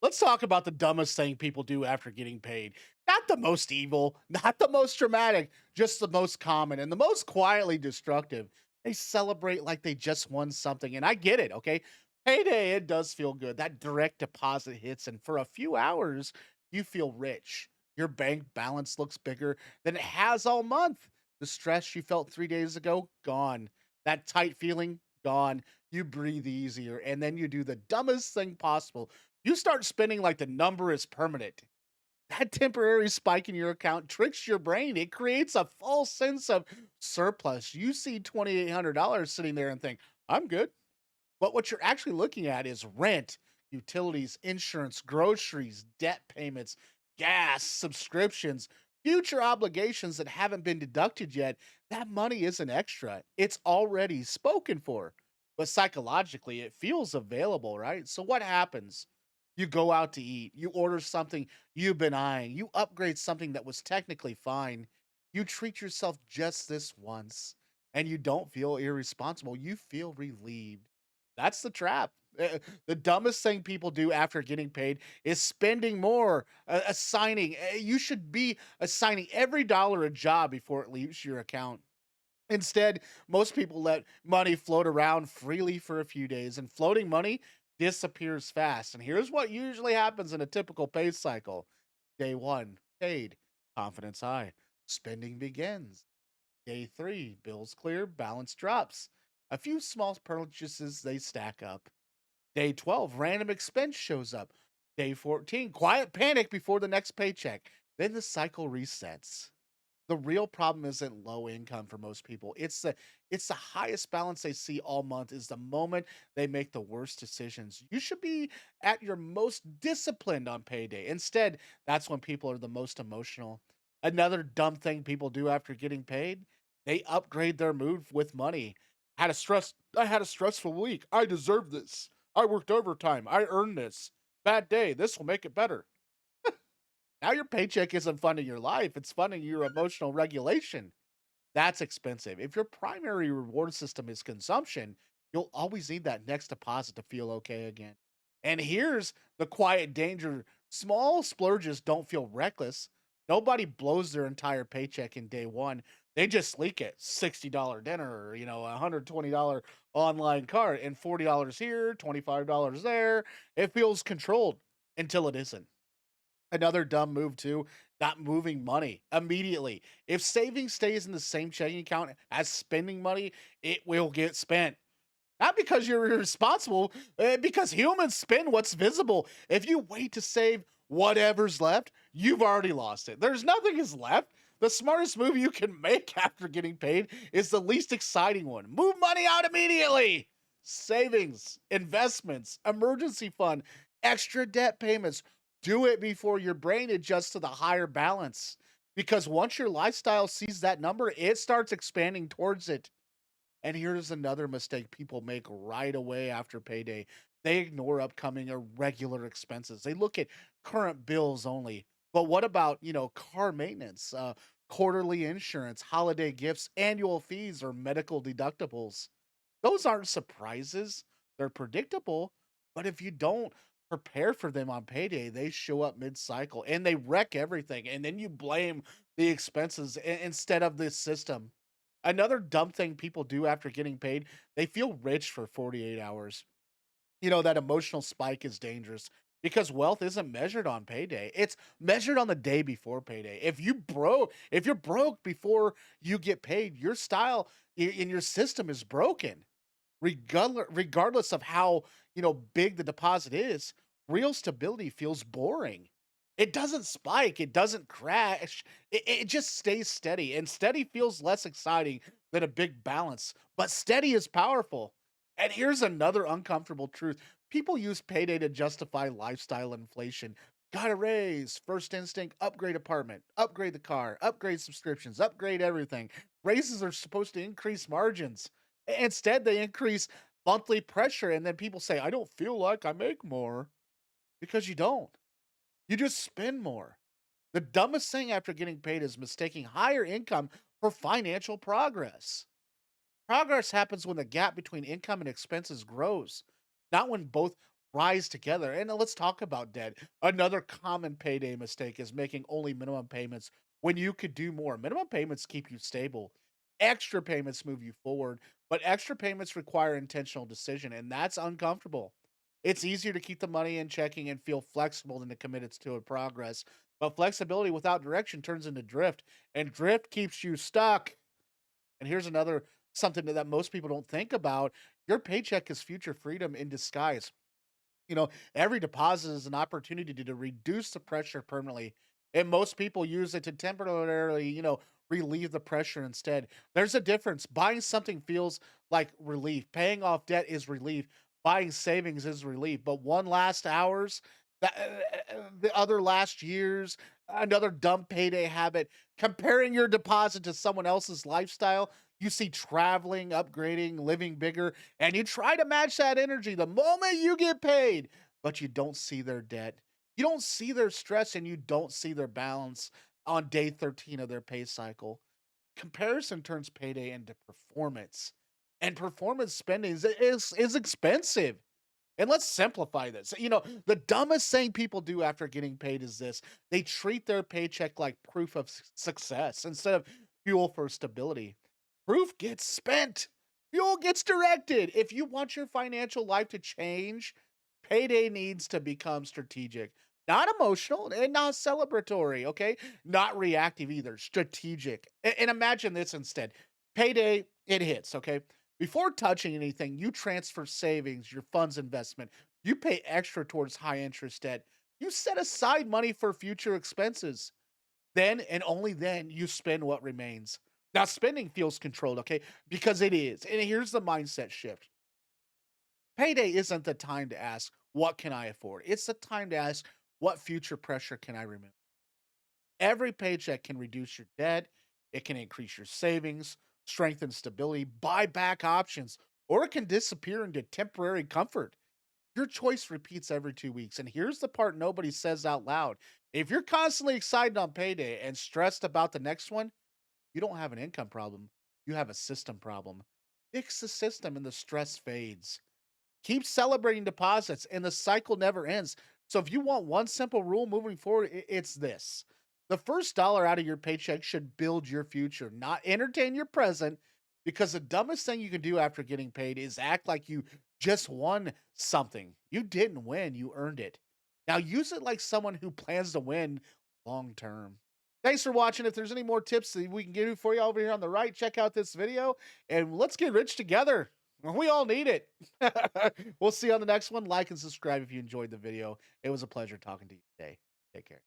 Let's talk about the dumbest thing people do after getting paid. Not the most evil, not the most dramatic, just the most common and the most quietly destructive. They celebrate like they just won something. And I get it, okay? Payday, it does feel good. That direct deposit hits, and for a few hours, you feel rich. Your bank balance looks bigger than it has all month. The stress you felt 3 days ago, gone. That tight feeling, gone. You breathe easier, and then you do the dumbest thing possible. You start spending like the number is permanent. That temporary spike in your account tricks your brain. It creates a false sense of surplus. You see $2,800 sitting there and think, I'm good. But what you're actually looking at is rent, utilities, insurance, groceries, debt payments, gas, subscriptions, future obligations that haven't been deducted yet. That money isn't extra, it's already spoken for. But psychologically, it feels available, right? So, what happens? You go out to eat, you order something you've been eyeing, you upgrade something that was technically fine, you treat yourself just this once, and you don't feel irresponsible. You feel relieved. That's the trap. The dumbest thing people do after getting paid is spending more, assigning. You should be assigning every dollar a job before it leaves your account. Instead, most people let money float around freely for a few days, and floating money disappears fast. And here's what usually happens in a typical pay cycle: day one, paid, confidence high, spending begins. Day three, bills clear, balance drops. A few small purchases, they stack up. Day 12, random expense shows up. Day 14, quiet panic before the next paycheck. Then the cycle resets. The real problem isn't low income for most people. It's the highest balance they see all month is the moment they make the worst decisions. You should be at your most disciplined on payday. Instead, that's when people are the most emotional. Another dumb thing people do after getting paid, they upgrade their mood with money. I had a stressful week. I deserve this. I worked overtime. I earned this. Bad day. This will make it better. Now your paycheck isn't funding your life, it's funding your emotional regulation. That's expensive. If your primary reward system is consumption, you'll always need that next deposit to feel okay again. And here's the quiet danger: small splurges don't feel reckless. Nobody blows their entire paycheck in day one. They just leak it. $60 dinner, or, a $120 online cart, and $40 here, $25 there. It feels controlled until it isn't. Another dumb move too, not moving money immediately. If saving stays in the same checking account as spending money, it will get spent. Not because you're irresponsible, because humans spend what's visible. If you wait to save whatever's left, you've already lost it. There's nothing is left. The smartest move you can make after getting paid is the least exciting one. Move money out immediately. Savings, investments, emergency fund, extra debt payments. Do it before your brain adjusts to the higher balance. Because once your lifestyle sees that number, it starts expanding towards it. And here's another mistake people make right away after payday. They ignore upcoming or regular expenses. They look at current bills only. But what about, car maintenance, quarterly insurance, holiday gifts, annual fees, or medical deductibles? Those aren't surprises. They're predictable. But if you don't prepare for them on payday, they show up mid cycle and they wreck everything. And then you blame the expenses instead of the system. Another dumb thing people do after getting paid, they feel rich for 48 hours. That emotional spike is dangerous because wealth isn't measured on payday. It's measured on the day before payday. If you're broke before you get paid, your style in your system is broken. Regardless of how, big the deposit is, real stability feels boring. It doesn't spike, it doesn't crash. It just stays steady, and steady feels less exciting than a big balance, but steady is powerful. And here's another uncomfortable truth. People use payday to justify lifestyle inflation. Got a raise, first instinct, upgrade apartment, upgrade the car, upgrade subscriptions, upgrade everything. Raises are supposed to increase margins. Instead, they increase monthly pressure, and then people say, I don't feel like I make more because you don't. You just spend more. The dumbest thing after getting paid is mistaking higher income for financial progress. Progress happens when the gap between income and expenses grows, not when both rise together. And let's talk about debt. Another common payday mistake is making only minimum payments when you could do more. Minimum payments keep you stable. Extra payments move you forward, but extra payments require intentional decision, and that's uncomfortable. It's easier to keep the money in checking and feel flexible than to commit it to a progress. But flexibility without direction turns into drift, and drift keeps you stuck. And here's another something that most people don't think about. Your paycheck is future freedom in disguise. Every deposit is an opportunity to reduce the pressure permanently. And most people use it to temporarily, relieve the pressure instead. There's a difference. Buying something feels like relief. Paying off debt is relief. Buying savings is relief. But one last hours, the other last years, another dumb payday habit, comparing your deposit to someone else's lifestyle. You see traveling, upgrading, living bigger, and you try to match that energy the moment you get paid, but you don't see their debt. You don't see their stress and you don't see their balance on day 13 of their pay cycle. Comparison turns payday into performance. And performance spending is expensive. And let's simplify this. The dumbest thing people do after getting paid is this: they treat their paycheck like proof of success instead of fuel for stability. Proof gets spent, fuel gets directed. If you want your financial life to change, payday needs to become strategic, not emotional and not celebratory, okay? Not reactive either, strategic. And imagine this instead: payday, it hits, okay? Before touching anything, you transfer savings, your funds investment. You pay extra towards high interest debt. You set aside money for future expenses. Then and only then you spend what remains. Now, spending feels controlled, okay? Because it is. And here's the mindset shift: payday isn't the time to ask, what can I afford? It's the time to ask, what future pressure can I remove? Every paycheck can reduce your debt, it can increase your savings, strengthen stability, buy back options, or it can disappear into temporary comfort. Your choice repeats every 2 weeks. And here's the part nobody says out loud: if you're constantly excited on payday and stressed about the next one, you don't have an income problem. You have a system problem. Fix the system and the stress fades. Keep celebrating deposits and the cycle never ends. So if you want one simple rule moving forward, it's this: the first dollar out of your paycheck should build your future, not entertain your present. Because the dumbest thing you can do after getting paid is act like you just won something. You didn't win, you earned it. Now use it like someone who plans to win long term. Thanks for watching. If there's any more tips that we can give you for you over here on the right, check out this video and let's get rich together. We all need it. We'll see you on the next one. Like and subscribe if you enjoyed the video. It was a pleasure talking to you today. Take care.